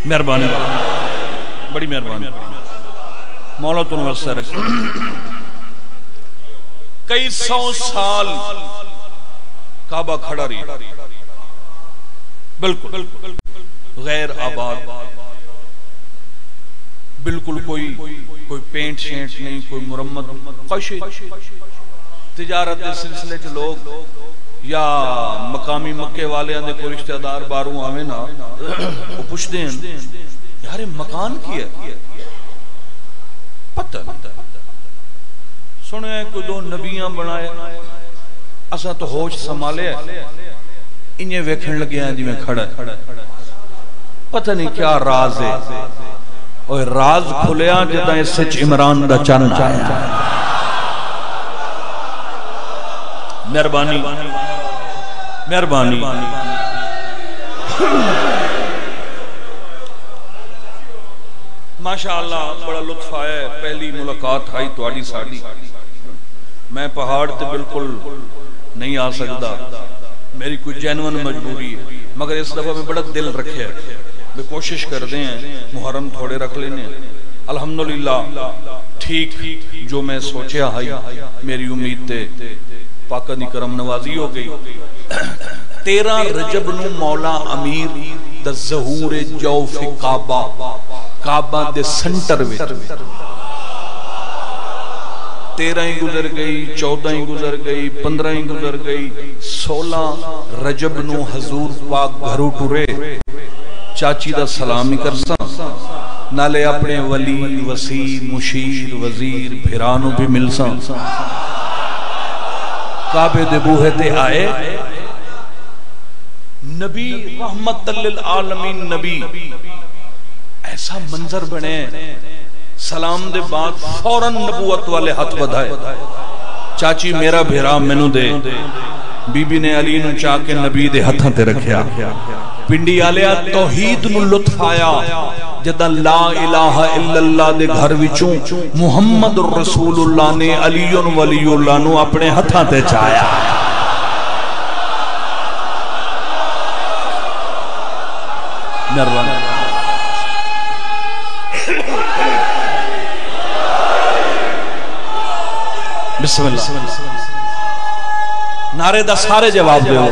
مہربانی بڑی مہربانی مولا تو نوسر کئی سو سال کعبہ کھڑا رہی بالکل غیر آباد بالکل کوئی پینٹ شینٹ نہیں کوئی مرمت خوشی تجارت دے سلسلے چ لوگ یا مقامی مکے والے اندے کوئی رشتہ دار باروں آویں نا وہ پوچھتے ہیں یار مکان کی ہے پتہ سنے کوئی دو نبیاں بنائے اسا تو ہوش سنبھالے انہیں ویکھن لگے ہیں جی میں کھڑا پتہ نہیں کیا راز ہے اور راز کھلیا جدا اس سچ عمران دا چن آیا مہربانی مہربانی ماشاءاللہ بڑا لطف آیا پہلی ملاقات آئی تواڈی ساڈی میں پہاڑ تے بالکل نہیں آ سکتا میری کوئی جینون مجبوری ہے مگر اس دفعہ میں بڑا دل رکھے میں کوشش کر دیں محرم تھوڑے رکھ لینے الحمدللہ ٹھیک جو میں سوچیا آئی میری امید تے پاکہ دی کرم نوازی ہو گئی 13 رجب نو مولا امیر دا ظہور جوف کعبہ دے سنٹر وچ 13 ہی گزر گئی 14 ہی گزر گئی 15 ہی گزر گئی 16 رجب نو حضور پاک گھرو ٹرے چاچی دا سلامی کرسا نالے اپنے ولی وسیر مشیر وزیر بھیرانو بھی ملسا کعبے دے بوہے تے آئے نبی رحمت للعالمین نبی ایسا منظر بنے سلام دے بعد فوراں نبوت والے ہاتھ بدھائے چاچی میرا بھیرا مینو دے بی بی نے علی نو چاہ کے نبی دے ہتھاں تے رکھیا پنڈی آلیا توحید نو لطف آیا جدہ لا الہ الا اللہ دے گھر وچوں محمد رسول اللہ نے علی ولی اللہ نو اپنے ہتھاں تے چاہیا مہربانی بسم اللہ نعرے دا سارے جواب دے ہو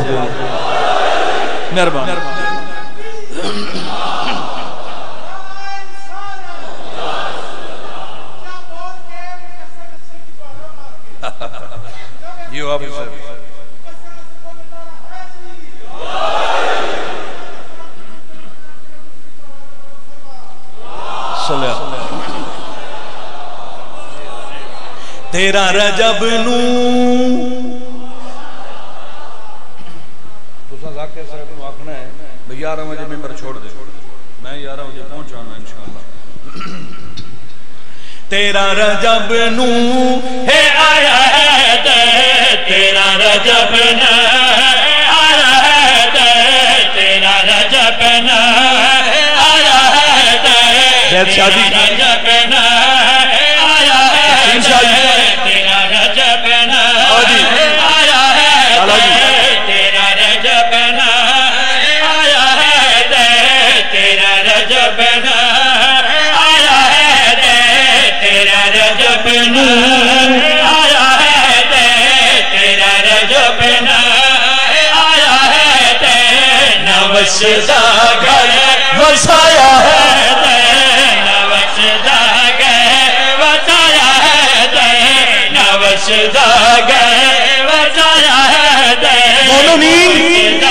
مہربانی یہ آپ سے تیرا رجب نو دوسرا ذاکر صاحب نو آکھنا ہے 11 بجے ممبر چھوڑ دے میں 11 بجے پہنچانا انشاءاللہ تیرا رجب نو ہے آیا ہے دے تیرا رجب نو آیا ہے دے تیرا رجب نو آیا ہے دے بیت شادی رجب نو آیا ہے تیرا رجب نو آیا ہے تیرا رجب نو آیا ہے تیرا رجب نو آیا ہے تیرا رجب نو آیا ہے تیرا رجب نو آیا ہے نوشدہ گھر وسایا ہے نوشدہ گھر وسایا ہے نوشدہ گھر وسایا ہے مولوین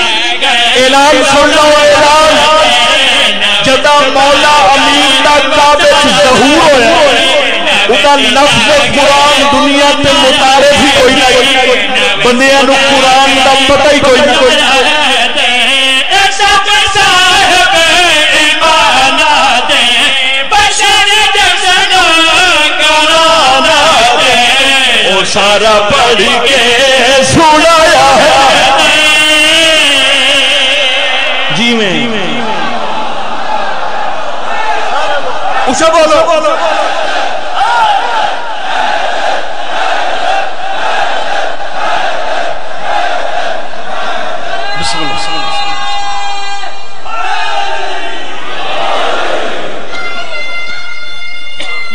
اعلان سن لو اعلان جدا مولا امین دا کعبے وچ ظہور ہویا اُدا لفظ قرآن دنیا تے متعارف ہی کوئی نہیں بندیاں نو قرآن دا پتہ ہی کوئی نہیں سارا پڑھ کے سنایا ہے جی میں اسے بولو بسم اللہ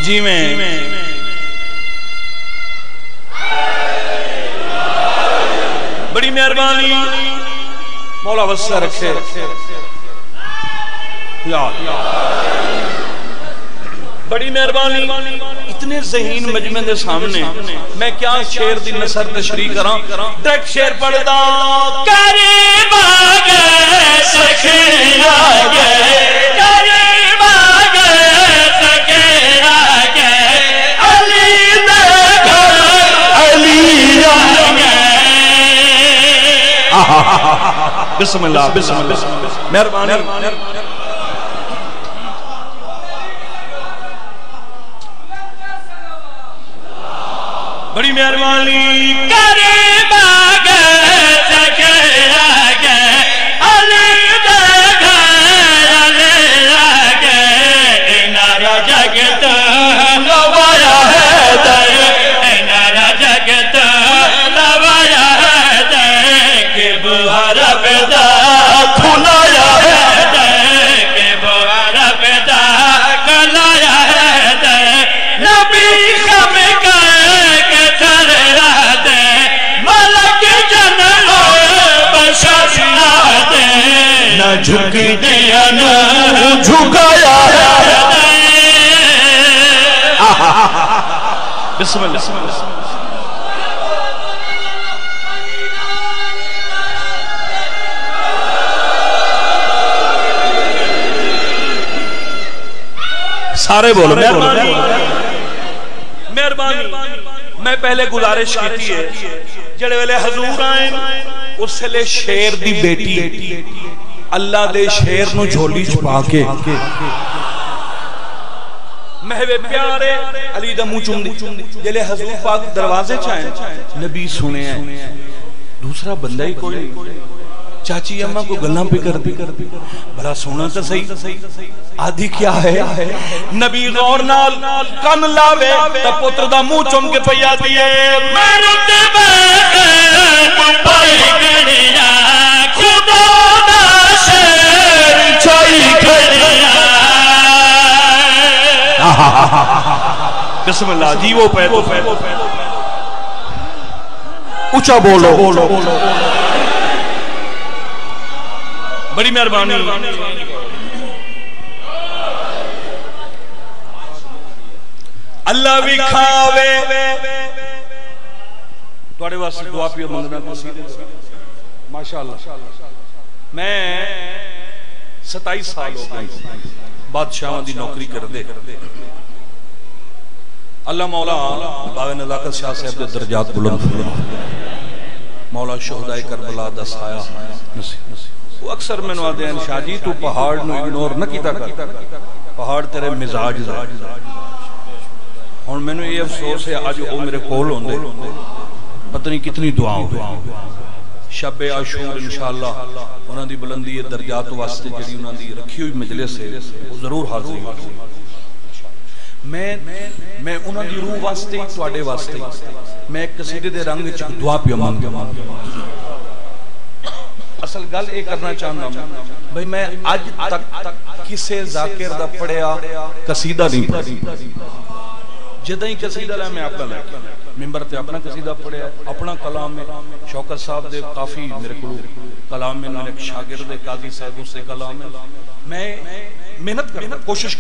جی میں بڑی مہربانی مولا وسع رکھے بڑی مہربانی اتنے ذہین مجمع دے سامنے میں کیا شیر دی نثر تشریح کراں ڈائریکٹ شیر پڑھ دا قریب آگے سکھے آگے قریب آگے سکھے آگے علی دے گھر علی آگے بسم اللہ بسم اللہ مہربانی بڑی مہربانی قریب آگے سکھے آگے علی دے گھر علی آگے انارا جگت لوایا ہے در انارا جگت لوایا ہے در کہ بہارا پیدا کھلایا ہے در کہ بہارا پیدا کھلایا ہے در نبی خم نہ جھک دیا نہ جھکایا ہے بسم اللہ سارے بولو مہربانی مہربانی میں پہلے گزارش کی ہے جڑے ویلے حضور آئیں اس لے شیر دی بیٹی اللہ دے شیر نو جھولی چھپا کے محوے پیارے علی دا منہ چوم دی جلے حضور پاک دروازے چاہیں نبی سنے ہیں دوسرا بندہ ہی کوئی چاچی اماں کو گلاں پہ کر دی بھلا سونا تو صحیح آدھی کیا ہے نبی غور نال کن لاوے تا پتر دا منہ چوم کے پیا دیئے مرتبہ پائی گڑیا خدا دا شیر چائی گڑیا بسم اللہ جی وہ پیدو اچھا بولو بڑی مہربانی اللہ بھی کھاوے توڑے واسطے دعا پیو منگنا ماشاءاللہ میں 27 سال ہو گئی بادشاہاں دی نوکری کر دے اللہ مولا باغ نزاکت شاہ صاحب دے درجات بلند مولا شہداء کربلا دا سایہ وہ اکثر میں نو آدھے ہیں شاہ جی تو پہاڑ نو اگنور نہ کیتا کر پہاڑ تیرے مزاج دا اور میں نے یہ افسوس ہے آج وہ میرے کول ہوندے پتہ نہیں کتنی دعاؤں شب عاشور انشاءاللہ انہاں دی بلندی درجات واسطے جڑی انہاں دی رکھی ہوئی مجلس ہے وہ ضرور حاضری ہوتی میں انہاں دی روح واسطے تواڈے واسطے میں ایک قصیدے دے رنگ وچ دعا پیا مانگ اصل گل یہ کرنا چاہنا ہوں بھئی میں آج تک کسے ذاکر دا پڑھیا قصیدہ نہیں پڑھی جدہ ہی قصیدہ لائے میں اپنا لائے ممبر تے اپنا قصیدہ پڑھیا اپنا کلام میں شوکت صاحب دے کافی میرے کلو کلام میں ایک شاگرد قاضی صاحب اس سے کلام میں محنت کرنا کوشش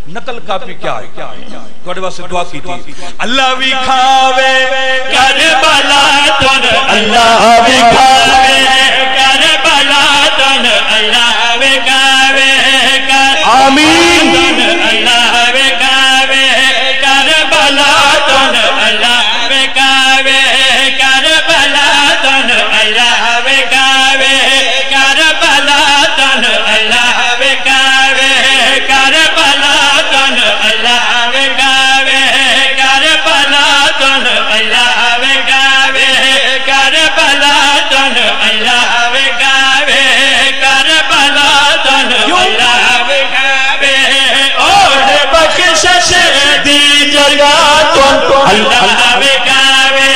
نقل کاپی کیا ہے توڑے واسے دعا کی تھی اللہ بھی کھاوے کربلا تن اللہ بھی کھاوے کربلا تن اللہ بھی کھاوے آمین اللہ بھی کھاوے کربلا تن اللہ بھی کھاوے کربلا تن اللہ بھی کھاوے کربلا تن اللہ بھی کھاوے کربلا تن اللہ بھی کھاوے کربلا تن اللہ بھی کھاوے کربلا تن اللہ بھی کھاوے کربلا تن اللہ بھی کھاوے اور بخشش دی جگہ تن اللہ بھی کھاوے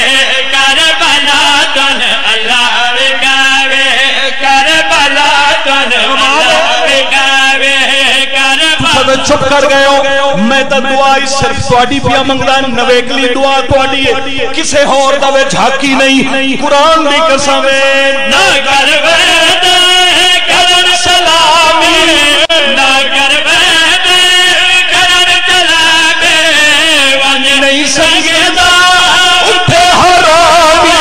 کربلا تن اللہ بھی کھاوے کربلا تن اللہ بھی کھاوے کربلا چپ کر گئے ہو میں تا دعا صرف تواڈی پیا منگدا نویکلی دعا تواڈی ہے کسے ہور دا وچ جھاکی نہیں قرآن دی قسم ہے نہ کر وید کرن سلامی نہ کر وید کرن سلامی ونج نہیں سنگدا اٹھے حرامی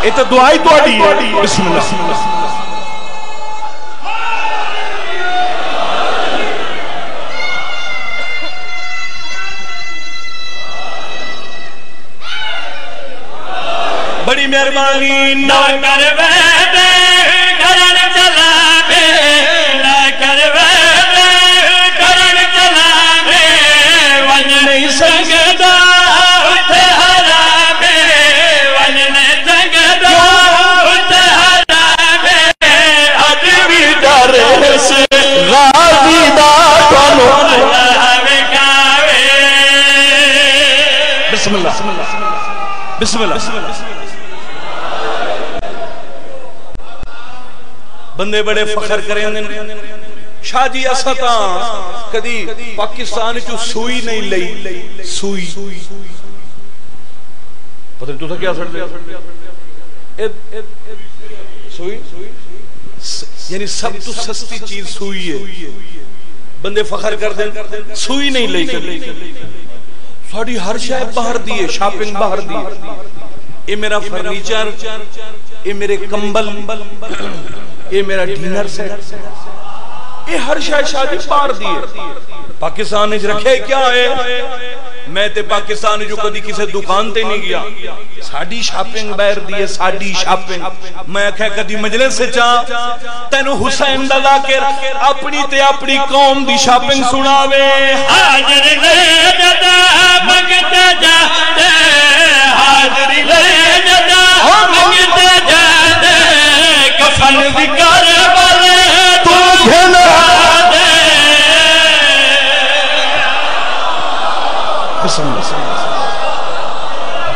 یہ تو دعائی تواڈی ہے بسم اللہ بڑی مہربانی نہ کر وید کرن سلامی نہ کر وید کرن سلامی ونج نہیں سنگدا اٹھے حرامی ونج نہیں سنگدا اٹھے حرامی اج بھی ڈر سے غازی دا تانو اللہ وکاوے بسم اللہ بسم اللہ بندے بڑے فخر کریں شاہ جی ایسا تا کدی پاکستان جو سوئی نہیں لئی سوئی پتہ نہیں تو تھا کیا سڑ دے سوئی یعنی سب تو سستی چیز سوئی ہے بندے فخر کر دیں سوئی نہیں لئی کر ساڑی ہر شاہ باہر دیئے شاپنگ باہر دیئے یہ میرا فرنیچر یہ میرے کمبل یہ میرا ڈینر سیٹ یہ ہر شادی پار دیئے پاکستان نے رکھے کیا ہے میں تے پاکستان جو کدی کسے دکان تے نہیں گیا ساڑی شاپنگ بیر دیئے ساڑی شاپنگ میں کہے کدی مجلس سے چاہ تینو حسین دا ذاکر اپنی تے اپنی قوم دی شاپنگ سناوے حاضر لے جدا مگتے جاتے حاضر لے جدا مگتے جاتے کفن بکر والے تو گھنا دے بسم اللہ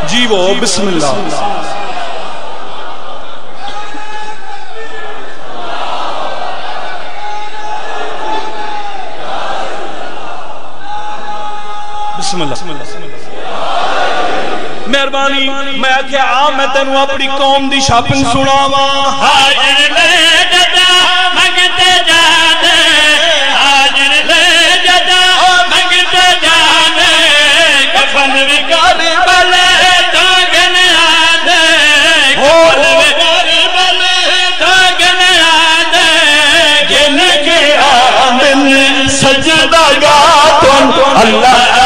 جی وہ بسم اللہ بسم اللہ مہربانی میں آکھے میں تینوں اپنی قوم دی شاپنگ سناوا حاضر لے جدا مگتے جاتے حاضر لے جدا مگتے جاتے کفن بکر والے تو گھنا دے کفن بکر والے تو گھنا دے گھن کے آمن سجدہ گاتن اللہ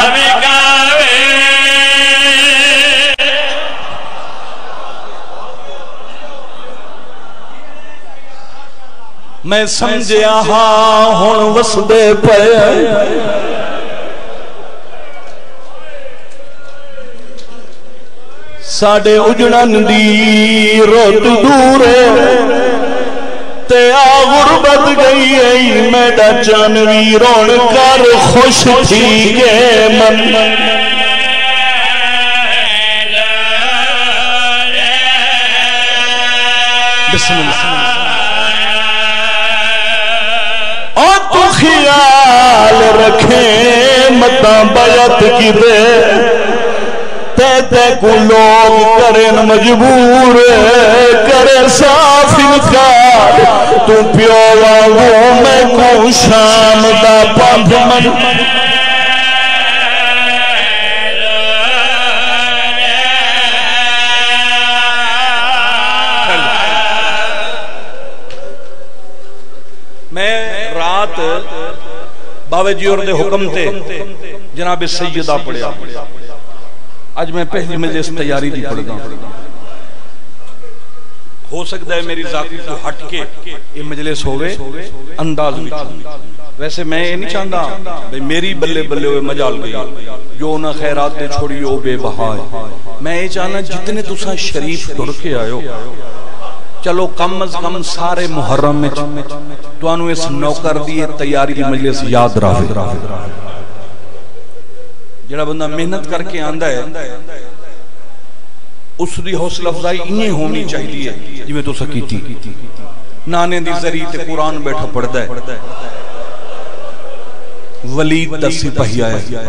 میں سمجھیا ہاں ہون وسدے پے ساڑے اجڑن دی روت دورے تے آ غربت گئی ہے میڈا جانوی رون کر خوش تھی گے من بسم اللہ خیال رکھیں متا بیعت کی دے تے کو لوگ کرن مجبور کرے صاف انکار تو پیو واگو میں کو شام دا پاندھ من باوے جی اور دے حکم تے جناب سیدہ پڑھیا آج میں پہلی مجلس تیاری دی پڑھ گا ہو سکتا ہے میری ذاتی تو ہٹ کے یہ مجلس ہوئے انداز ویسے میں یہ نہیں چاہتا میری بلے بلے ہوئے مجال گئی جو نہ خیرات دے چھوڑی ہو بے بہا ہے میں یہ چاہنا جتنے تساں شریف ٹر کے آئے ہو چلو کم از کم سارے محرم میں تو انہوں اس نوکر دیئے تیاری کی مجلس یاد رہے جڑا بندہ محنت کر کے آندہ ہے اس دی حوصلہ افزائی انہیں ہونی چاہیے جی میں تو سکیتی نانے دی ذریعے تے قرآن بیٹھا پڑھدا ہے ولید دا سپاہی آیا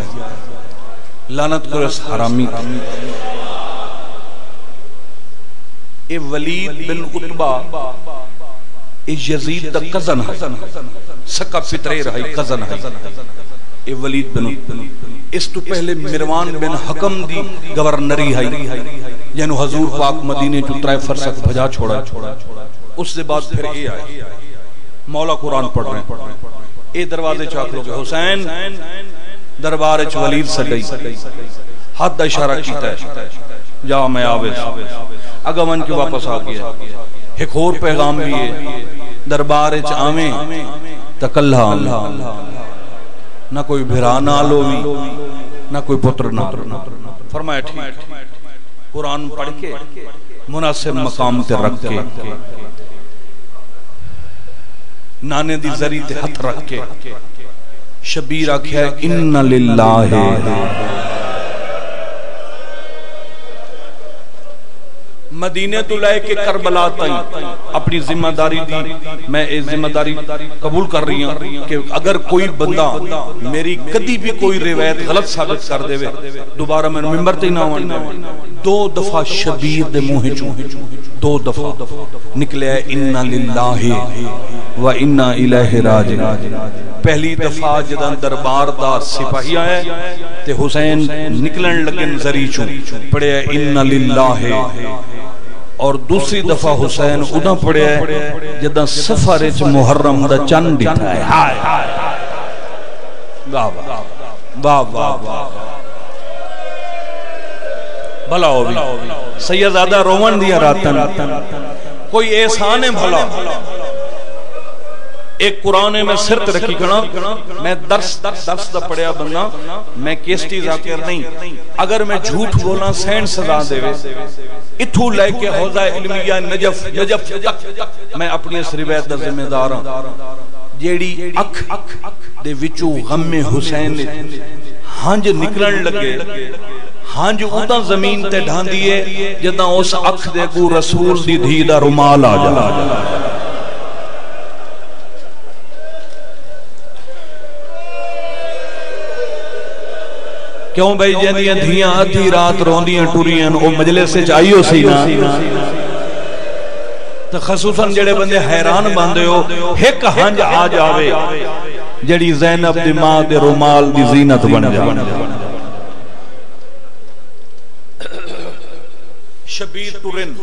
لعنت کرو اس حرامی اے ولید بن عتبہ اے یزید دا قزن ہے سکا پترے رہی قزن ہے اے ولید بن اس تو پہلے مروان بن حکم دی گورنری ہے جنہوں حضور پاک مدینے جو 3 فرسخ بھجا چھوڑا اس سے بعد پھر اے آئے مولا قرآن پڑھ رہے ہیں اے دروازے چاک لوگ حسین دربار اچ ولید سڈئی ہاتھ دا اشارہ کیتا ہے جا میں آویس اگا من کے واپس آ گیا ایک اور پیغام بھی ہے دربار اچ آویں تکلہ نہ کوئی بھرا نہ لوی نہ کوئی پتر نہ فرمایا ٹھیک قرآن پڑھ کے مناسب مقام تے رکھ کے نانے دی ذریعے تے ہتھ رکھ کے شبیر آکھیا ہے ان للہ مدینے تو لائے کے کربلا تائیں اپنی ذمہ داری دی میں اس ذمہ داری قبول کر رہی ہوں کہ اگر کوئی بندہ میری کدی بھی کوئی روایت غلط ثابت کر دے دوبارہ میں ممبر تے نہ ہونا 2 دفعہ شبیر دے منہ چوں 2 دفعہ نکلے انا للہ و انا الیہ راجعون پہلی دفعہ جدن دربار دا سپاہی آیا تے حسین نکلن لگن ذریعے چوں پڑھے انا للہ اور دوسری دفعہ حسین ادا پڑھے جدہ سفر اچ محرم دا چند ڈٹھا ہے واہ واہ واہ واہ بھلا ہو بھی سیدزادہ رومن دیا راتن کوئی احسان ہے بھلا ایک قرآن میں سرت رکھی کھڑا میں درس دا پڑھیا بندہ میں کیسٹی ذاکر نہیں اگر میں جھوٹ بولا سین سزا دے وے اتھو لے کے حوضہ علمیہ نجف تک میں اپنی اس روایت دا ذمہ دار ہوں جیڑی اکھ دے وچو غم حسین ہانج نکلن لگے ہانج اودا زمین تے ڈھان دیئے جدہ اس اکھ دے کو رسول دی دھی دا رمال آ جا کیوں بھائی جہاں دھیاں آدھی رات روندیاں ٹوریاں او مجلس سے چاہیو سی نا تو خصوصاً جڑے بندے حیران باندے ہو ایک ہنج آ جاوے جڑی زینب دی ماں دے رومال دی زینت بن جا شبیر ٹورن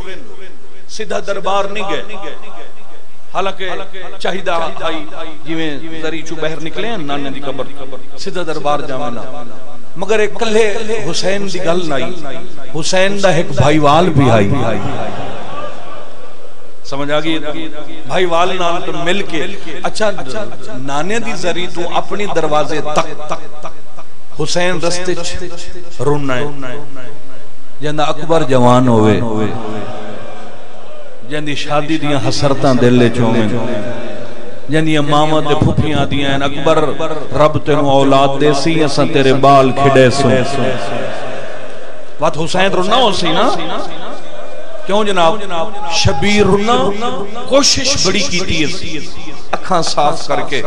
سیدھا دربار نہیں گئے حالانکہ چاہیدہ آئی جیویں ذریچو بہر نکلے ہیں نانے دی قبر سیدھا دربار جامعنا مگر ایک کلے حسین دی گل نائی حسین دا ایک بھائی وال بھی آئی سمجھ آگئی بھائی وال نال تو مل کے اچھا نانے دی ذریعے تو اپنی دروازے تک حسین رستے رونا ہے جندہ اکبر جوان ہوئے جندی شادی دیاں حسرتاں دلے چومیں جنہی ماما دے پھوپیاں دیاں ہیں اکبر رب تینو اولاد دے سی ایسا تیرے بال کھڑے سو بات حسین رنا ہو سی نا کیوں جناب شبیر رنا کوشش بڑی کیتی ہے اکھاں صاف کر کے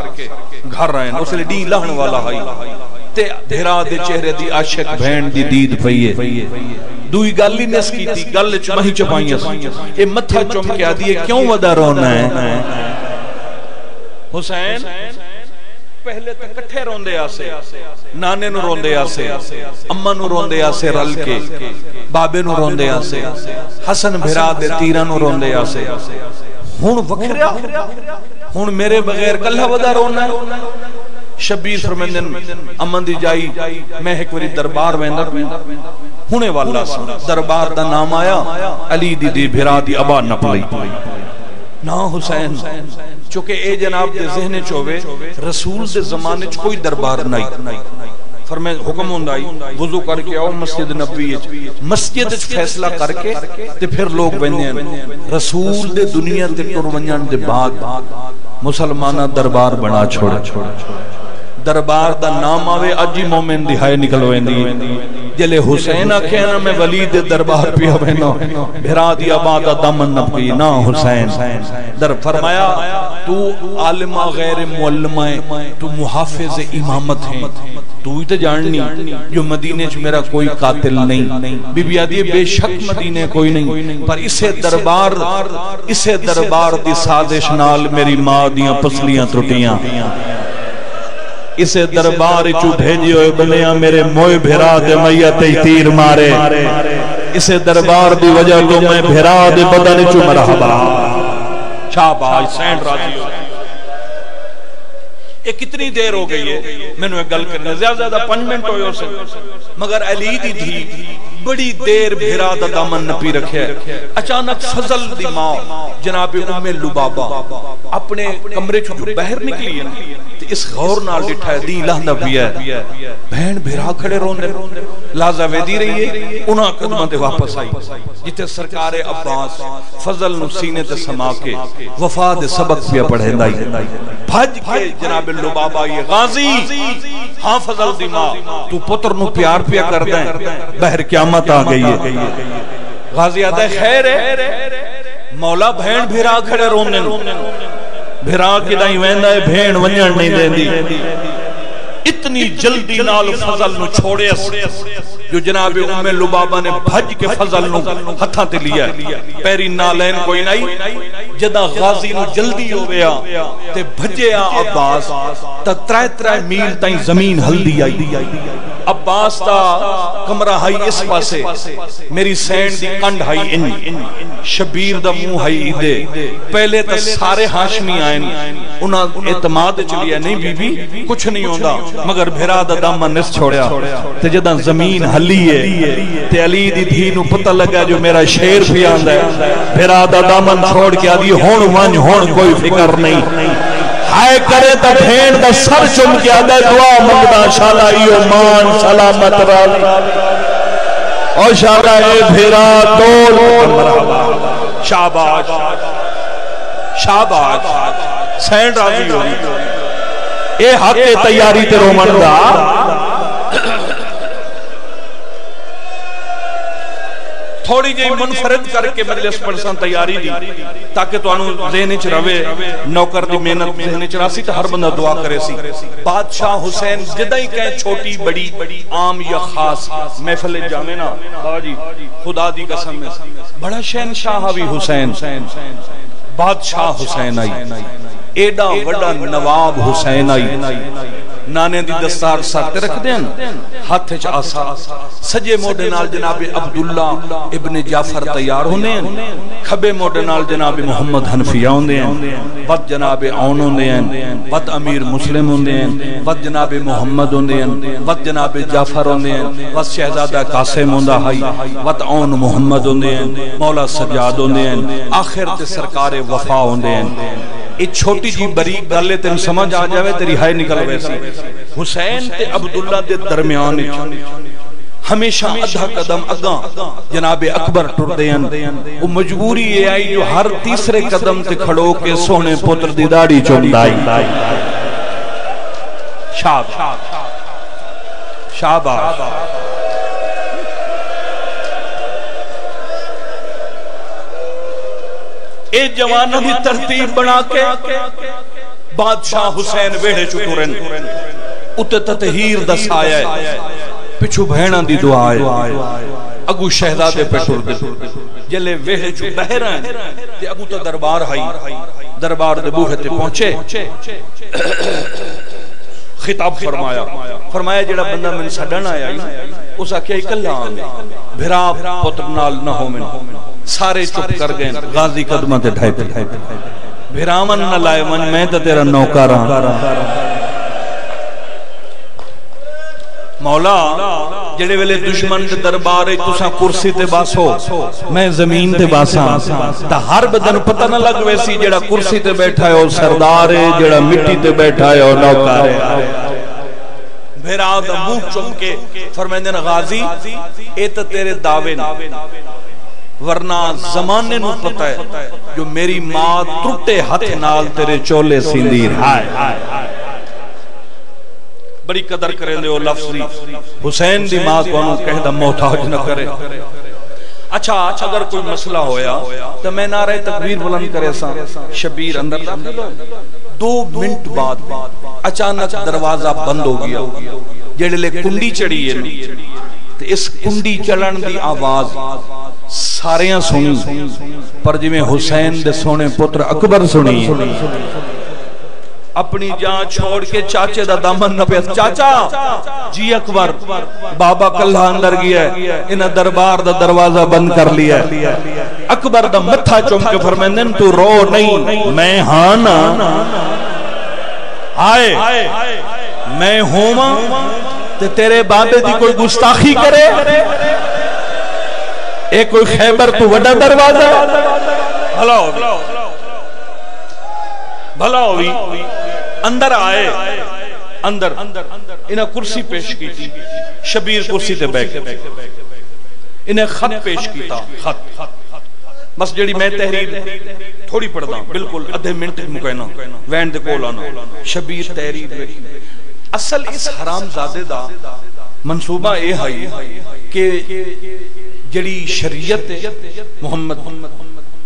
گھر رہے ہیں اسے ڈی لہن والا ہائی تے دھرا دے چہرے دی عاشق بھین دی دید پئیے دوئی گالی نس کیتی گل چمہی چپائیاں اے متھا چم کے آدھی ہے کیوں ودا رونا ہے حسین پہلے تک کٹھے روندے آسے نانے نو روندے آسے اممہ نو روندے آسے رل کے بابے نو روندے آسے حسن بھرا دے تیرہ نو روندے آسے ہون وکھریا ہون میرے بغیر کلہ ودا رونا ہے شبیر فرمندن امن دی جائی میں ایک وری دربار ویندر ہونے والا سا دربار دا نام آیا علی دی بھرا دی ابا نپلی نا حسین چونکہ اے جناب دے ذہن چوے رسول دے زمانے چ کوئی دربار نہیں فرمائے حکم ہوندائی وضو کر کے آؤ مسجد نبوی مسجد فیصلہ کر کے تے پھر لوگ بندے ہیں رسول دے دنیا تے ٹرونیاں دے بعد مسلمانہ دربار بنا چھوڑ دربار دا نام آوے اجی مومن دہائے نکلویں دی جلے حسین آکھے نا میں ولید دربار پیا بہنا بھرا دیا بادا دامن نبی نا حسین در فرمایا تو عالمہ غیر معلمہ تو محافظ امامت ہیں تو ہی تو جاننی جو مدینے چ میرا کوئی قاتل نہیں بی بی آدھی بے شک مدینے کوئی نہیں پر اسے دربار دی سازش نال میری ماں دیاں پسلیاں ترٹیاں اسے دربار چو بھیجی ہوئے بلیاں میرے موئے بھرا دے میت تیر مارے اسے دربار دی وجہ تو میں بھرا دے بدن چو مرحبا شاباش سینڈ راضی ہو یہ کتنی دیر ہو گئی ہے میں نے گل کرنے زیادہ 5 منٹ ہوئے اسے مگر علی دی تھی بڑی دیر بھیرا دا دامن نپی رکھے اچانک فضل دی ماں جناب ام لبابا اپنے کمرے چھو جو بہر نکلی ہے اس غور نال ڈٹھا ہے دی لہ نبی ہے بہن بھیرا کھڑے روندے لازہ ویدی رہی ہے انہاں قدمہ دے واپس آئی جتے سرکار عباس فضل نو سینے تے سما کے وفا دے سبق پیا پڑھے دائی بھج کے جناب لبابا یہ غازی ہاں فضل دی ماں تو پتر نو پیار پیا کر دیں بہر قیامت آ گئی ہے غازی آتا ہے خیر ہے مولا بہن بھیرا کھڑے رونے بھیرا کی دائیں ویندہ ہے بہن ونجن نہیں دیں دی اتنی جلدی نال فضل نو چھوڑے جو جناب ام لبابا نے بھج کے فضل نو ہتھاں تے لیا پیری نالین کوئی نہیں جدہ غازی نو جلدی ہو گیا تے بھجے عباس تا 3 میل تائیں زمین ہلدی آئی عباس تا کمرہ ہائی اس پاسے میری سینڈ دی کنڈ ہائی ان شبیر دا منہ ہائی دے پہلے تا سارے ہاشمی آئیں انہاں اعتماد چلیا نہیں بی بی کچھ نہیں ہوندہ مگر بھیرا دا دامن نس چھوڑیا تے جدہ زمین ہلی ہے تے علی دی دھینو پتہ لگا جو میرا شیر بھی آندہ ہے بھیرا دا دامن چھوڑ کے آدھی ہون ونج ہون کوئی فکر نہیں ہائے کرے تا بھین دا سر چم کے آدھا دعا مگدہ شالا ایو مان سلامت رالی اور شالا اے بھیرا دول شاباش شاباش سینڈ راضی ہوئی اے حق تیاری تے رومن دا تھوڑی جی منفرد کر کے مجلس پڑھسان تیاری دی تاکہ تو انہوں ذہنی چ روے نوکر دی محنت ذہنی چ راسی تا ہر بندہ دعا کرے سی بادشاہ حسین جدہ ہی کہیں چھوٹی بڑی عام یا خاص محفل جامعنا بابا جی خدا دی قسم میں بڑا شہنشاہ بھی حسین بادشاہ حسین آئی ایڈا وڈا نواب حسین آئی نانے دی دستار ساتھ رکھ دیں ہاتھ چ آسا سجے موڈے نال جناب عبداللہ ابن جعفر تیار ہونے ہیں کھبے موڈے نال جناب محمد حنفیہ ہوندے ہیں ود جناب عون ہوندے ہیں ود امیر مسلم ہوندے ہیں ود جناب محمد ہوندے ہیں ود جناب جعفر ہوندے ہیں ود شہزادہ قاسم ہوندہ ہائی ود عون محمد ہوندے ہیں مولا سجاد ہوندے ہیں آخر تے سرکار وفا ہوندے ہیں ایک چھوٹی جی بریک گلے تین سمجھ آ جاوے تیری ہائے نکل ویسی حسین تے عبداللہ دے درمیان ہمیشہ ادھا قدم اگاں جناب اکبر ٹر دیان وہ مجبوری یہ آئی جو ہر تیسرے قدم تے کھڑو کے سونے پتر دی داڑی چوندائی شاباش اے جوانوں دی ترتیب بنا کے بادشاہ حسین ویڑے چکورن اتے تطہیر دا سایہ ہے پچھو بہنہ دی دعا ہے اگو شہزادے پہ ٹر دے جلے ویڑے چو بہران تے اگو تو دربار ہائی دربار دے بوہے تے پہنچے خطاب فرمایا جڑا بندہ من سڈن آیا اس آکھیا اکلا آنے بھرا پتر نال نہ ہو من سارے چپ کر گئے غازی قدمہ تے ڈھائی پہ بھرامن نہ لائے من میں تا تیرا نوکاران مولا جڑے ویلے دشمن دے دربارے تساں کرسی تے باسو میں زمین تے باساں تا ہر بدن پتہ نہ لگ ویسی جڑا کرسی تے بیٹھا ہے او سردار ہے جڑا مٹی تے بیٹھا ہے او نوکار ہے بھیرا دا منہ چم کے فرمائندے نا غازی اے تا تیرے دعوے ورنہ زمانے نو پتہ ہے جو میری ماں ٹوٹے ہاتھ نال تیرے چولے سیندیر بڑی قدر کریں دے وہ لفظ دی حسین دی ماں کو انہوں کہہ دا محتاج نہ کرے اچھا اگر کوئی مسئلہ ہویا تو میں نعرہ تکبیر بلند کرے سا شبیر اندر داخل ہو 2 منٹ بعد اچانک دروازہ بند ہو گیا جڑے لے کنڈی چڑھی ہے تو اس کنڈی چڑھن دی آواز ساریاں سنی پر جی میں حسین دے سونے پتر اکبر سنی اپنی جان چھوڑ کے چاچے دا دامن نہ پیس چاچا جی اکبر بابا کلہ اندر گیا ہے انہ دربار دا دروازہ بند کر لیا ہے اکبر دا متھا چوم کے فرمیندن تو رو نہیں میں ہاں نا آئے میں ہوں تے تیرے بابے دی کوئی گستاخی کرے ایک کوئی خیبر تو وڈا دروازہ بھلا ہوئی اندر آئے اندر انہیں کرسی پیش کی تھی شبیر کرسی تے بیٹھ انہیں خط پیش کی تھا خط بس جڑی میں تحریر تھوڑی پڑھ دا بالکل ادھے منٹ مکینا وین دے کول آنا شبیر تحریر اصل اس حرام زادے دا منصوبہ اے ہے کہ جڑی شریعت محمد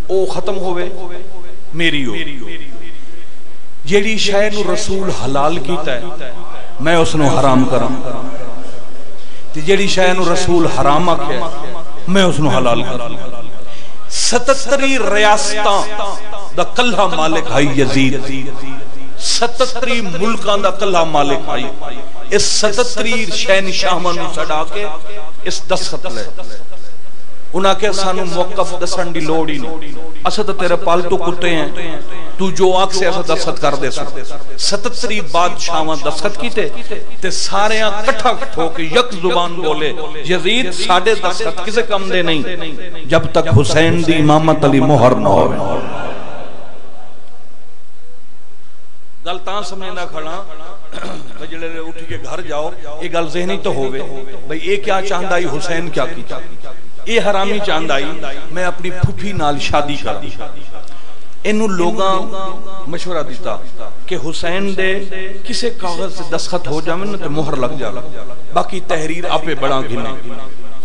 او ختم ہوئے میری ہو جیڑی شے نو رسول حلال کیتا ہے میں اس نو حرام کراں تے جیڑی شے نو رسول حرام آکھیا میں اس نو حلال کراں 77 ریاستاں دا کلہ مالک ہے یزید 77 ملکاں دا کلہ مالک ہے اس 77 شہنشاہاں نو چڑھا کے اس دستخط لے انہاں کے سانو موقف دسن دی لوڑ ہی نہیں اسا تے تیرے پالتو کتے ہیں تو جو آنکھ سے ایسا دستخط کر دے سکتے 77 بادشاہاں دستخط کیتے تے سارے کٹھا ہو کے یک زبان بولے یزید ساڑھے دستخط کسے کم دے نہیں جب تک حسین دی امامت علی مہر نہ ہو گلتاں سمجھنا کھڑا بجلے اٹھی کے گھر جاؤ یہ گل ذہنی تو ہوئے بھئی یہ کیا چاہندہ ہی حسین کیا کیتا یہ حرامی چاہندہ ہی میں اپنی پھوپھی نال شادی کر دی انہوں لوگاں مشورہ دیتا کہ حسین دے کسے کاغذ سے دستخط ہو جائے تو مہر لگ جائے باقی تحریر آپے بڑا گھنے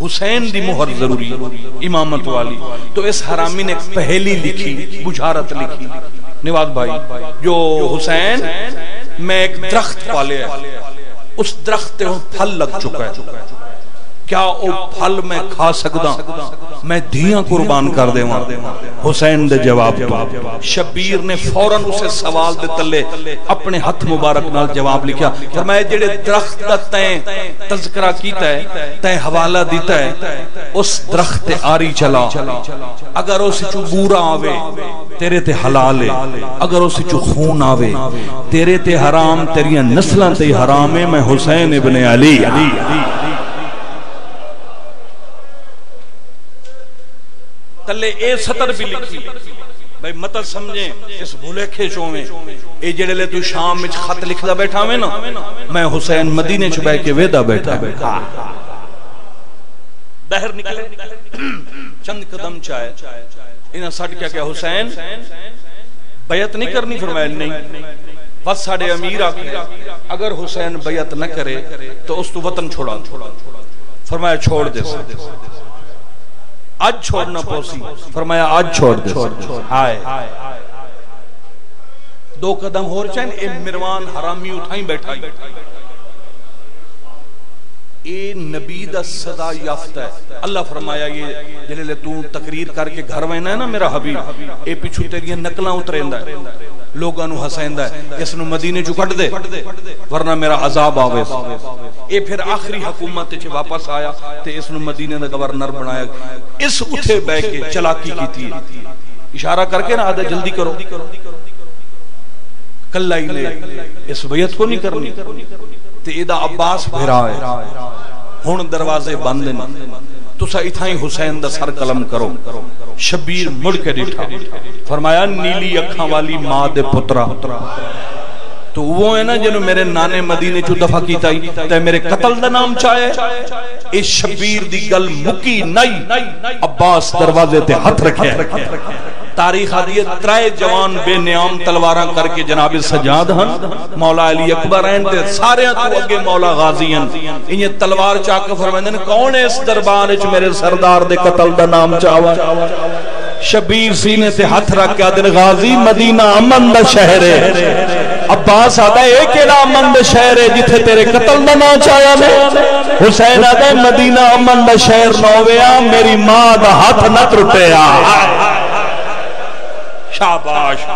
حسین دی مہر ضروری امامت والی تو اس حرامی نے ایک پہلی لکھی بجھارت لکھی نواز بھائی جو حسین میں ایک درخت پالے ہے اس درخت تے پھل لگ چکا ہے کیا او پھل میں کھا سکدا میں دھیاں قربان کر دے وہاں حسین دے جواب تو شبیر نے فوراں اسے سوال دے تلے اپنے ہاتھ مبارک نال جواب لکھا فرمایا جڑے درخت دا تیں تذکرہ کیتا ہے تیں حوالہ دیتا ہے اس درخت آری چلا اگر اس چو بورا آوے تیرے تے حلال ہے اگر اس چو خون آوے تیرے تے حرام تیریاں نسلیں تے حرام ہے میں حسین ابن علی تلے اے سطر بھی لکھی بھئی مطلب سمجھیں اس بھولے کھیچوں میں اے جڑے لے تو شام میں خط لکھ دا بیٹھا میں نا میں حسین مدینے چھبے کے ویدہ بیٹھا بہر نکلے چند قدم چاہے انہاں سٹ کیا کہ حسین بیعت نہیں کرنی فرمائے نہیں بس ساڑے امیر آکے اگر حسین بیعت نہ کرے تو اس تو وطن چھوڑا فرمایا چھوڑ دے آج چھوڑنا پوسی فرمایا آج چھوڑ دے آئے 2 قدم ہو چاہیں اے مروان حرامی اٹھائیں بیٹھائی اے نبی دا صدا یافتہ ہے اللہ فرمایا یہ جلے تو تقریر کر کے گھر وینا ہے نا میرا حبیب اے پیچھو تیری نکلاں اتریندہ ہے لوگاں نو حسیندہ ہے اس نو مدینے جو کٹ دے ورنہ میرا عذاب آویس اے پھر آخری حکومت چھے واپس آیا تے اس نو مدینے دا گورنر بنایا اس اٹھے بے کے چلاکی کی تھی اشارہ کر کے نا آدھا جلدی کرو کلہ ہی لے اس بیعت کو نہیں کرنی تے ایدہ عباس بھیرا ہے ہون دروازے بندے تو سا اتھائیں حسین دا سر قلم کرو شبیر مڑ کے ڈٹھا فرمایا نیلی اکھاں والی ماں دے پترا تو وہ ہے نا جنہوں میرے نانے مدینے چو دفع کیتا ہی تے میرے قتل دا نام چاہے اس شبیر دی گل مکی نائی عباس دروازے تے ہاتھ رکھے تاریخ آدھی ہے ترائے جوان بے نیام تلواراں کر کے جناب سجاد ہن مولا علی اکبر ہیں تے سارے تو اگے مولا غازی ہیں انہیں تلوار چاک فرمائیں کون ہے اس دربار وچ میرے سردار دے قتل دا نام چاوا شبیر سینے تے ہاتھ رکھ کے دن غازی مدینہ امن دا شہر ہے عباس آدھا ہے کیڑا امن دا شہر ہے جتھے تیرے قتل دا نام چایا میں حسین آدھا ہے مدینہ امن دا شہر نہ ہویا میری ماں دا ہاتھ نہ ٹرٹیا شاباش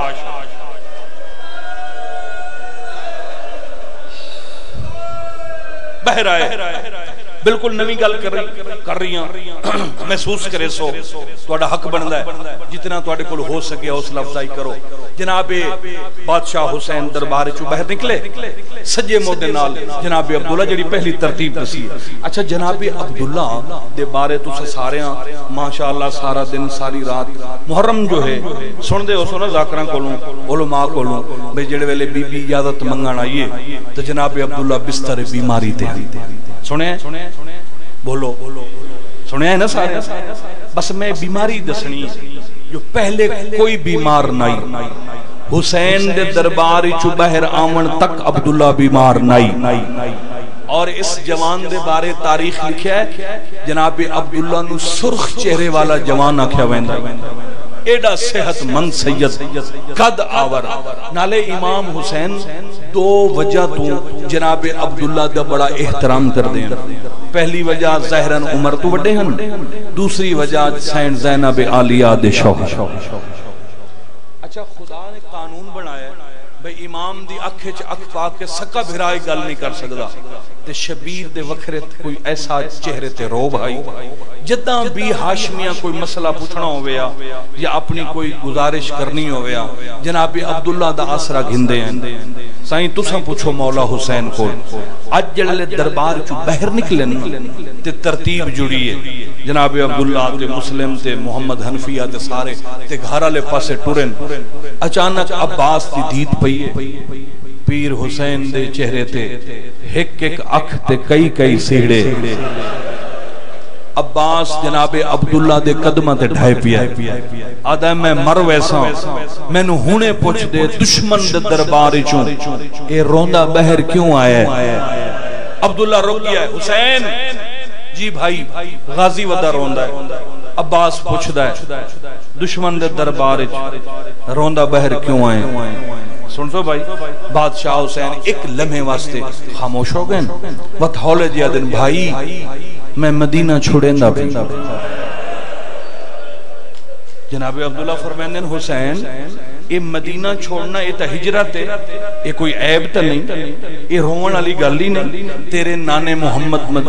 بہرائے بالکل نوی گل کر رہی ہیں محسوس کرے سو توڑا حق بندا ہے جتنا توڑے کل ہو سکے حوصلہ افزائی کرو جناب بادشاہ حسین دربار چو باہر نکلے سجے مودے نال جناب عبداللہ جڑی پہلی ترتیب دسی اچھا جناب عبداللہ دے بارے تو سارے ماشاءاللہ سارا دن ساری رات محرم جو ہے سن دے ہو سو نا ذاکران کولوں علماء کولوں بھئی جڑے ویلے بی بی اجازت منگان آئیے تو جناب عبداللہ بستر بیماری تے سنے بولو سنے ہیں نا سارے بس میں بیماری دسنی جو پہلے کوئی بیمار نہیں حسین دے دربار چو بہر آمن تک عبداللہ بیمار نہیں اور اس جوان دے بارے تاریخ لکھیا ہے جناب عبداللہ نو سرخ چہرے والا جوان آکھیا ویندا ایڈا صحت مند سید قد آور نالے امام حسین دو وجہ تو جناب عبداللہ دا بڑا احترام کر دیں پہلی وجہ ظاہراً عمر تو بڑے ہیں دوسری وجہ سین زینب عالیہ دے شوق اچھا خدا نے قانون بنایا بھئی امام دی اکھے چ اکھ پاک کے سکا بھرائی گل نہیں کر سکدا تے شبیر دے وکھرے کوئی ایسا چہرے تے رو بھائی جداں بھی ہاشمیاں کوئی مسئلہ پوچھنا ہویا یا اپنی کوئی گزارش کرنی ہویا جناب عبداللہ دا آسرا گھندے ہیں سائیں تساں پوچھو مولا حسین کو اج جڑے دربار چو باہر نکلن تے ترتیب جڑی ہے جناب عبداللہ تے مسلم تے محمد حنفیہ تے سارے تے گھر والے پاسے ٹرن اچانک عباس دی دید پئی ہے پیر حسین دے چہرے تے ایک ایک اکھ تے کئی کئی سیڑے عباس جناب عبداللہ دے قدمہ تے ڈھائی پیا آدھا میں مر ویسا میں نو ہونے پوچھ دے دشمن دے درباری چون اے روندہ بہر کیوں آئے عبداللہ رک گیا ہے حسین جی بھائی غازی ودہ روندہ ہے عباس پوچھ دا ہے دشمن دے درباری چون روندہ بہر کیوں آئے سن سو بھائی بادشاہ حسین ایک لمحے واسطے خاموش ہو گئے وقت ہولے دیا دن بھائی میں مدینہ چھوڑیں دا بھی جناب عبداللہ فرمائندن حسین یہ مدینہ چھوڑنا یہ تا ہجرت ہے یہ کوئی عیب تا نہیں یہ روان علی گلی نہیں تیرے نانے محمد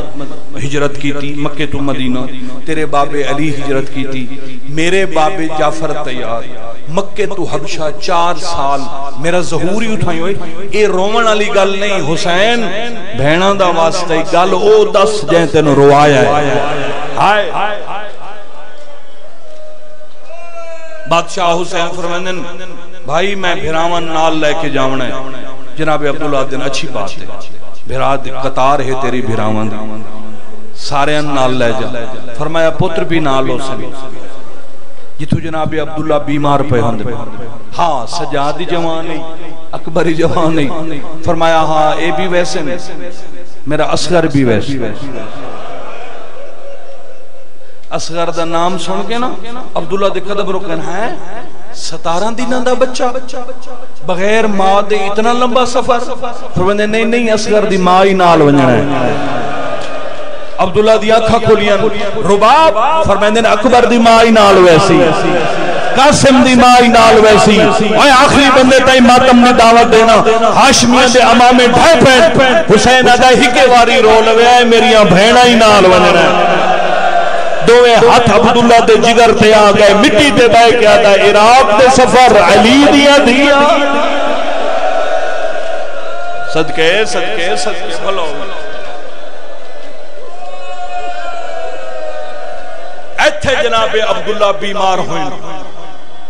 ہجرت کی تھی مکہ تو مدینہ تیرے باب علی ہجرت کی تھی میرے باب جعفر تیار مکہ تو حبشہ 4 سال میرا ظہوری اٹھائی ہوئی یہ روان علی گل نہیں حسین بھینا دا واسطہ گل او 10 جائیں تینو روایا ہے بادشاہ حسین فرمائندن بھائی میں بھراون نال لے کے جاونا ہے جناب عبداللہ دن اچھی بات ہے بھراد قطار ہے تیری بھراون سارے نال لے جا فرمایا پتر بھی نال ہو سکے جتو جناب عبداللہ بیمار پہ ہوں ہاں سجادی جوان نہیں اکبری جوان نہیں فرمایا ہاں اے بھی ویسے نہیں میرا اصغر بھی ویسے اصغر دا نام سن کے نا عبداللہ دے قدم رکن ہے 17 دنوں دا بچہ بغیر ماں دے اتنا لمبا سفر فرماندے نہیں اصغر دی ماں ہی نال ونجنا ہے عبداللہ دی آنکھاں کھولیاں رباب فرماندے اکبر دی ماں ہی نال ویسی قاسم دی ماں ہی نال ویسی اوے آخری بندے تائی ماتم نے دعوت دینا ہاشمیاں دے امامے ڈھائی پینٹ حسین آدھا ہکے واری رو لوے آئے میریاں بھیڑا ہی نال ونجنا ہے دوے ہاتھ عبداللہ دے جگر تے آگئے مٹی تے بے کیا تھا عراق دے سفر علی دیا دیا صدقے بھلو ایتھے جناب عبداللہ بیمار ہوئے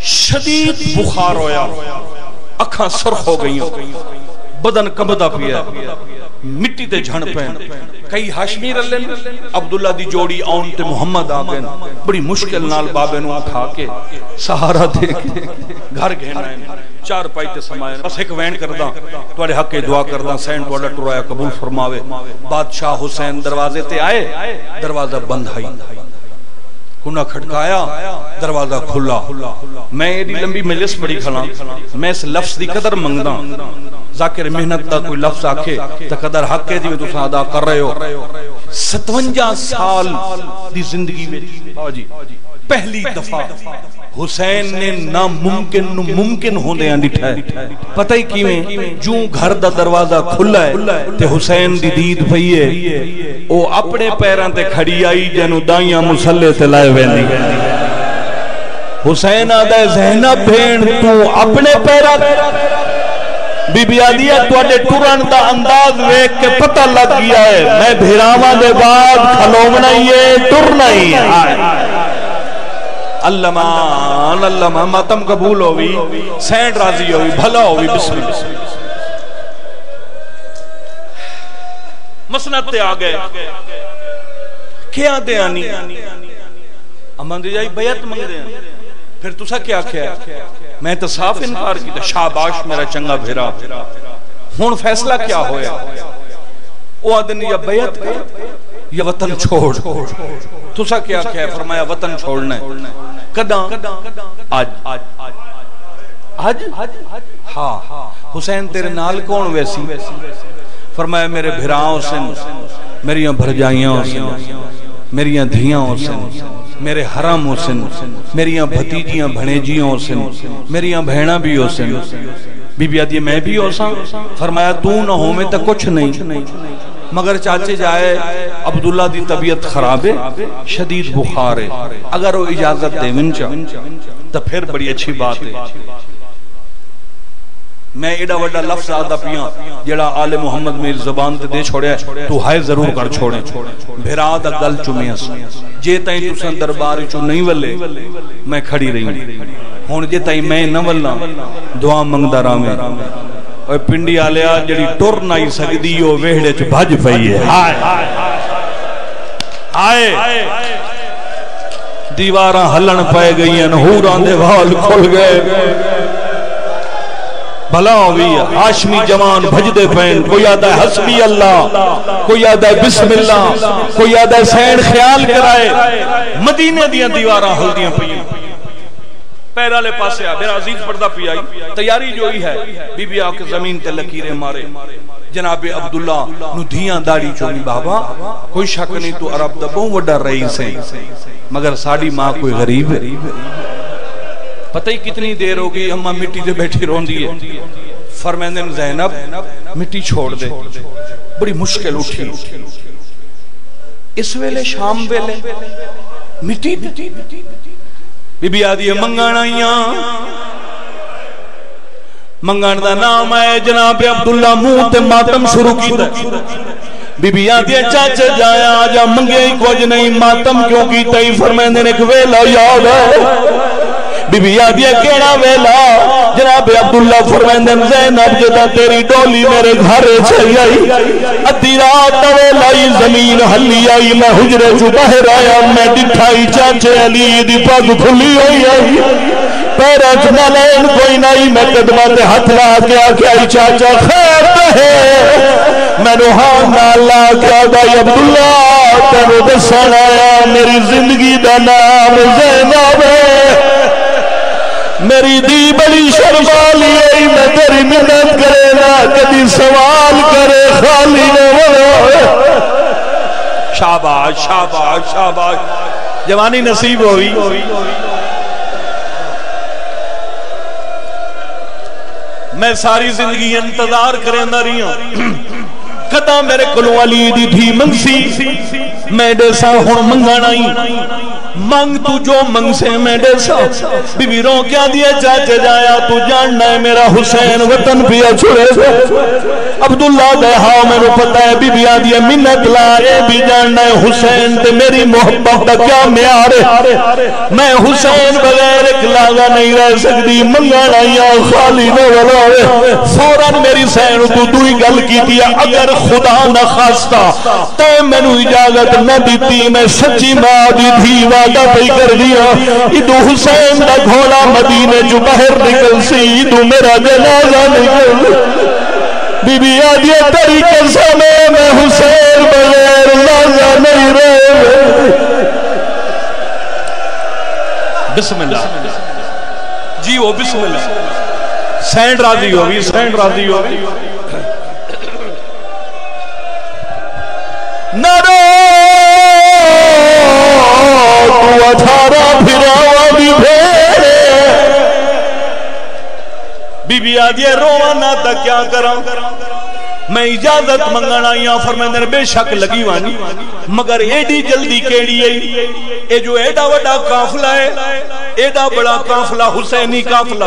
شدید بخار ہویا اکھاں سرخ ہو گئی بدن کمدہ پیا مٹی تے جھن پہن کئی ہاشمی رلن عبداللہ دی جوڑی آن تے محمد آگئن بڑی مشکل نال بابے نو اٹھا کے سہارا دے کے گھر گھینا ہے چار پائی تے سمائے بس ایک وین کردہ توڑے حق کے دعا کردہ سین توڑا ٹرایا قبول فرماوے بادشاہ حسین دروازے تے آئے دروازہ بند ہائی کنہ کھٹکایا دروازہ کھلا میں ایڈی لمبی مجلس بڑی کھلا میں اس لفظ دی قدر منگدا ذاکر محنت دا کوئی لفظ آکھے تا قدر حق کے دی میں تسا ادا کر رہے ہو 57 سال دی زندگی میں پہلی دفعہ حسین نے ناممکن نو ممکن ہونے ڈٹھا ہے پتہ ہی کیویں جوں گھر دا دروازہ کھلا ہے تے حسین دی دید پئی ہے او اپنے پیراں تے کھڑی آئی جنوں دائیاں مسلے تے لائے ویندی حسین آدھا زینب بھین تو اپنے پیراں بی بی آدیا توڑے ٹورن دا انداز ویک کے پتہ لگ گیا ہے میں بھیراواں دے بعد کھلومنا ہی ہے ٹرنا ہی ہے اللہ مان اللہ مان ماتم قبول ہوئی سینڈ راضی ہوئی بھلا ہوئی بسم اللہ مسند تے آگئے کیا دے آنی امان دے جائی بیعت منگ دے آنی پھر تسا کیا کیا میں تو صاف انکار کی تھا شاباش میرا چنگا بھیرا ہون فیصلہ کیا ہویا او آدن یا بیعت کر یا وطن چھوڑ تسا کیا کیا فرمایا وطن چھوڑنا ہے کداں آج ہاں حسین تیرے نال کون ویسی فرمایا میرے بھراؤں سے میریاں بھرجائیاں سے میریاں دھیاں سے میرے حرام سے میریاں بھتیجیاں بھنیجیاں سے میریاں بہناں بھی ہو سے بی بی آدھی میں بھی ہو سا فرمایا تو نہ ہو میں تک کچھ نہیں مگر چاچے جائے عبداللہ دی طبیعت خراب ہے شدید بخار ہے اگر وہ اجازت دے منچا تو پھر بڑی اچھی بات ہے میں ایڈا وڈا لفظ آدھا پیاں جڑا آل محمد میری زبان تے دے چھوڑے تو ہائے ضرور کر چھوڑے بھیرا دا گل چمیاں جے تائیں تسان درباری چو نہیں ولے میں کھڑی رہی ہوں ہون جے تائیں میں نہ ولنا دعا منگدہ رامے اور پنڈی آلیا جڑی ٹر نائی سکدی ہو ویڑے چو بھج پئی ہے آئے دیواراں ہلن پائے گئی ہیں نہوران دے بھال کھل گئے بھلا ہوئی ہاشمی جوان بھجدے پین کوئی آدھا ہے حسبی اللہ کوئی آدھا ہے بسم اللہ کوئی آدھا ہے سین خیال کرائے مدینے دیاں دیواراں ہل دیاں پئی پیرا لے پاسے آ میرا عزیز پردہ پی آئی تیاری جو ہی ہے بی بی آ کے زمین تے لکیریں مارے جناب عبداللہ نو دھیاں داڑی چونی بابا کوئی شک نہیں تو عرب دا بہت وڈا رئیس ہے مگر ساڑی ماں کوئی غریب ہے پتہ ہی کتنی دیر ہوگی ہمیں مٹی دے بیٹھی رون دیئے فرمیندن زینب مٹی چھوڑ دے بڑی مشکل اٹھی اس ویلے شام ویلے مٹی بی بی آدھی منگانائیاں منگان دا نام ہے جناب عبداللہ منہ تے ماتم شروع کی دا بی بی آدھی چاچے جایا آجا منگے ہی کچھ نہیں ماتم کیوں کی تئی فرمیندن ایک ویلہ یاد ہے بی بی آدھی کیڑا ویلا جناب عبداللہ فرمیندن زینب جدا تیری ڈولی میرے گھر چلی آئی ادھی رات ویلائی زمین ہلی آئی میں حجرے چو باہر آیا میں ڈٹھائی چاچے علی دی پاگ کھلی ہوئی آئی پیرا چنا لین کوئی نہیں میں قدمات ہاتھ لا کیا کہ آئی چاچا خیر ہے میں روحان اللہ کیا دائی عبداللہ تینو دسان آیا میری زندگی دا نام زینب ہے میری دی بڑی شرمالی ہے میں تیری منت کرے نا کبھی سوال کرے خالی نہ شاباش شاباش شاباش جوانی نصیب ہوئی میں ساری زندگی انتظار کریں نہ رہی ہوں کدا میرے کلوں علی دی تھی منسی میں دیسا ہن منگنا ہی منگ تو جو منگ سے میں دیسا بی بی رو کیا دیا چاچے جایا تو جاننا ہے میرا حسین وطن پیا چھوڑے عبداللہ دے ہاں میں نے پتہ ہے بی بی آدیا منت لائے بھی جاننا ہے حسین تے میری محبت دا کیا معیار ہے میں حسین بغیر ایک لاغا نہیں رہ سکتی منگنا یا خالی نہ ولائے فوراں میری سین تو دوئی گل کی دیا اگر خدا نہ خواستہ تے میں نے اجازت نہ دیتی میں سچی ماں دی تھی وعدہ پہ کر دیا ادو حسین دا گھوڑا مدینے جو باہر نکل سی ادو میرا جنازہ نکل بی بی آدھی تیری قسم میں حسین بغیر لازہ نہیں رہے بسم اللہ جی وہ بسم اللہ سینڈ راضی ہوگی سینڈ راضی ہوگی نرو تو اٹھارہ پھراوا بھی بھیڑے بی بی آدھی روانا تا کیا کرا میں اجازت منگنا یا فرمائے بے شک لگی وانی مگر ایڈی جلدی کیڑی ہے اے جو ایڈا وڈا قافلہ ہے ایڈا بڑا قافلہ حسینی قافلہ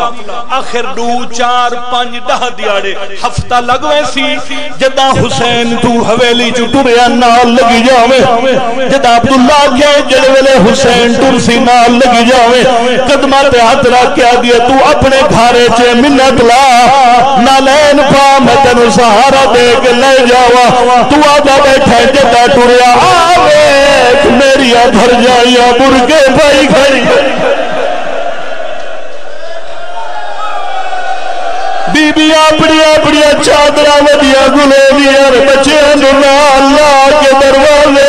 آخر 2 4 5 10 دیاڑے ہفتہ لگوے سی جدا حسین تو حویلی جو ٹریا نال لگی جاوے جدا عبداللہ کے جڑے ویلے حسین ٹر سی نال لگی جاوے قدمات ہاتھ رکھ کے دیا تو اپنے گھارے چے منت لا نالین پا میں تینو سہارا دے کے لے جاوا تو آدھا بیٹھے جدا ٹریا آوے میری ادھر جائیا برگے بھائی گھڑی بی بی اپنی چادرہ ودیا گلے دیا بچے اللہ کے دروازے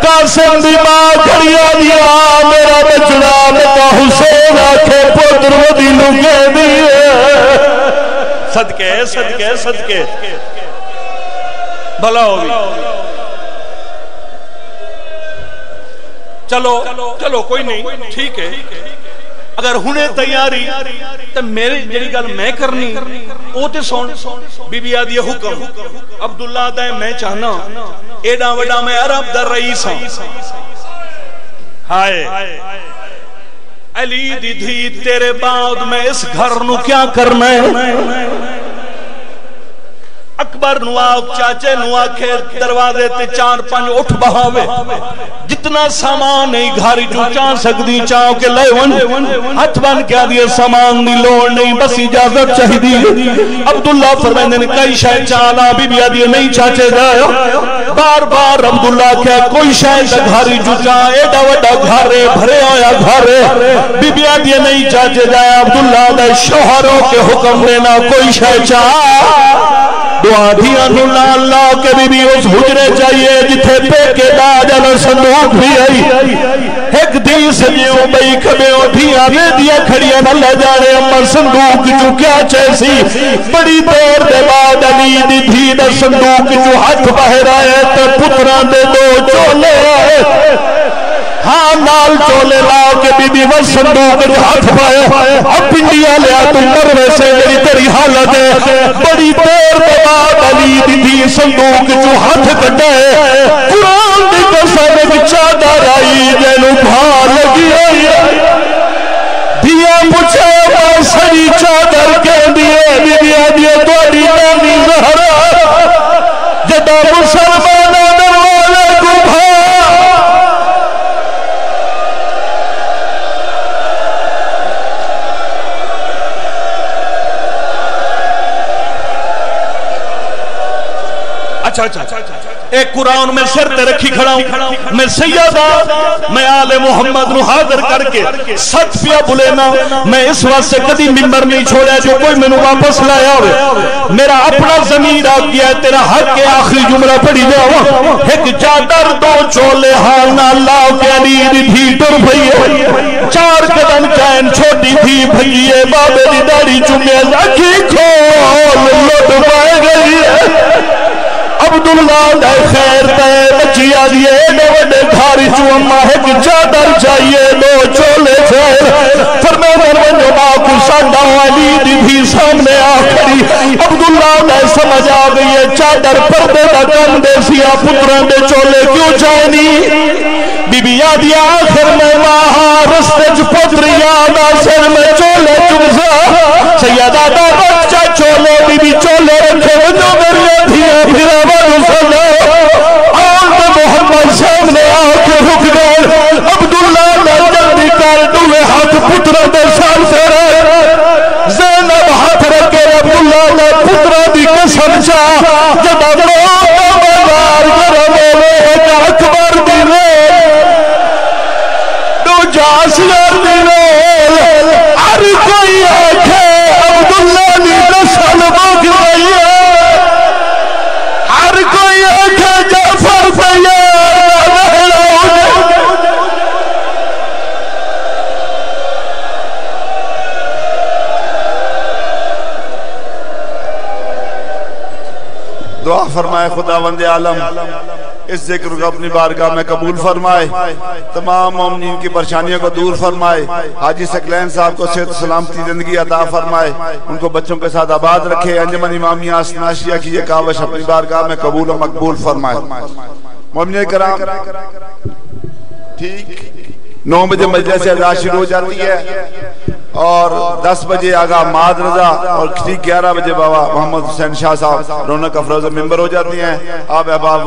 قاسم دی ماں کھڑیا دیا میرا بچڑا لگا حسین آکھے پتر ودی لگے دیا صدقے صدقے صدقے بھلا ہوگی چلو چلو کوئی نہیں ٹھیک ہے اگر ہونے تیاری تو میرے جڑی گل میں کرنی او تے سن بی بی آدھی حکم عبداللہ دے میں چاہنا ایڈا وڈا میں عرب در رئیس ہوں ہائے علی دی دھی تیرے بعد میں اس گھر نو کیا کرنا ہے اکبر نواک چاچے نواک دروازے تے 4 5 اٹھ بہاوے جتنا سامان نہیں گھاری جو چاہ سکتی چاہو کے لے ون ہاتھ بن کیا دیئے سامان دی لوڑ نہیں بس اجازت چاہی دی عبداللہ فرمائنے نے کئی شاید چاہلا بی بی آدھی نہیں چاچے جایا بار بار عبداللہ کہا کوئی شاید گھاری جو چاہ ایڈا وڈا گھارے بھرے آیا گھارے بی بی آدھی نہیں چاچے جایا عبداللہ دے شوہروں کے حکم دینا کوئی شاید چاہ دعا دیا نولا اللہ کے بی اس حجرے چاہیے جتھے پہ کے داجل صندوق بھی آئی ایک دی سجیوں بئی کبیوں دیا میں دیا کھڑیا نہ لے جانے امر صندوق جو کیا چیسی بڑی دیر دے بعد علی دی دھی دا صندوق جو ہاتھ باہر آئے تو پتران دے 2 چولے آئے ہاں نال چولے لا کے بی بی وہ صندوق جو ہاتھ پائے اب پنڈیا لیا تم مروے سے میری تیری حالت ہے بڑی دیر دے بعد علی دی دی صندوق جو ہاتھ کٹے قرآن دی قسم ایک چادر آئی جنو بھا لگی آئی دیا پوچھے وہ سری چادر کے دیئے بی بی آدھیے توڑی نامی زہرہ جدا مسلمانہ دروالے کو بھا ایک قرآن میں سر تے رکھی کھڑا ہوں میں سیدہ میں آل محمد نو حاضر کر کے سچ پیا بلینا میں اس وقت سے کدی ممبر نہیں چھوڑا جو کوئی میں نو واپس لایا ہوئے میرا اپنا ضمیر آ گیا ہے تیرا حق کے آخری جملہ پڑھی جاؤ ایک چادر 2 چولے ہانا اللہ کے علی بھی ٹر بھئی ہے 4 قدم چین چھوٹی تھی بھئیے بابے دی داڑی چمے اکھی کھول لٹ پائے گئی ہے عبداللہ دے خیر تے بچی آدھیے دے وڈے گھاری چو اممہ ہے کہ چادر چاہیے 2 چولے چاہیے فرمائے جو باکو ساڑھا علی دی بھی سامنے آخری عبداللہ دے سمجھ آ گئی ہے چادر پردے دا کم دے سیا پتران دے چولے کیوں چاہنی بی بی یادی آخر میں ماہا رستج پتر یاد آسر میں چولے چمزا سیدہ دا بچہ چولے بی بی چولے رکھے جو میرے دھیا پھرا ورسلہ آن محمد سامنے آکے رک گئے عبداللہ نے جلدی کر دولے ہاتھ پتران دے سال سے زینب ہاتھ رکھے عبداللہ نے پتران دی قسم چاہ جدہ موتا بازار کرنے ایک اکبر دی ریل دو جاسیار دی ریل ہر کوئی آنکھے عبداللہ نے نسل بک رہی ہے ہر کوئی آنکھے جعفر پیار دعا فرمائے خداوند عالم اس ذکر کو اپنی بارگاہ میں قبول فرمائے تمام مومنین کی پریشانیوں کو دور فرمائے حاجی ثقلین صاحب کو صحت و سلامتی زندگی عطا فرمائے ان کو بچوں کے ساتھ آباد رکھے انجمن امامیہ اسناشیہ کی یہ کاوش اپنی بارگاہ میں قبول و مقبول فرمائے مومنین کرام ٹھیک 9 بجے مجلس اذان شروع ہو جاتی ہے اور 10 بجے آغا ماد رضا اور ٹھیک 11 بجے بابا محمد حسین شاہ صاحب رونق افروز ممبر ہو جاتی ہیں آپ احباب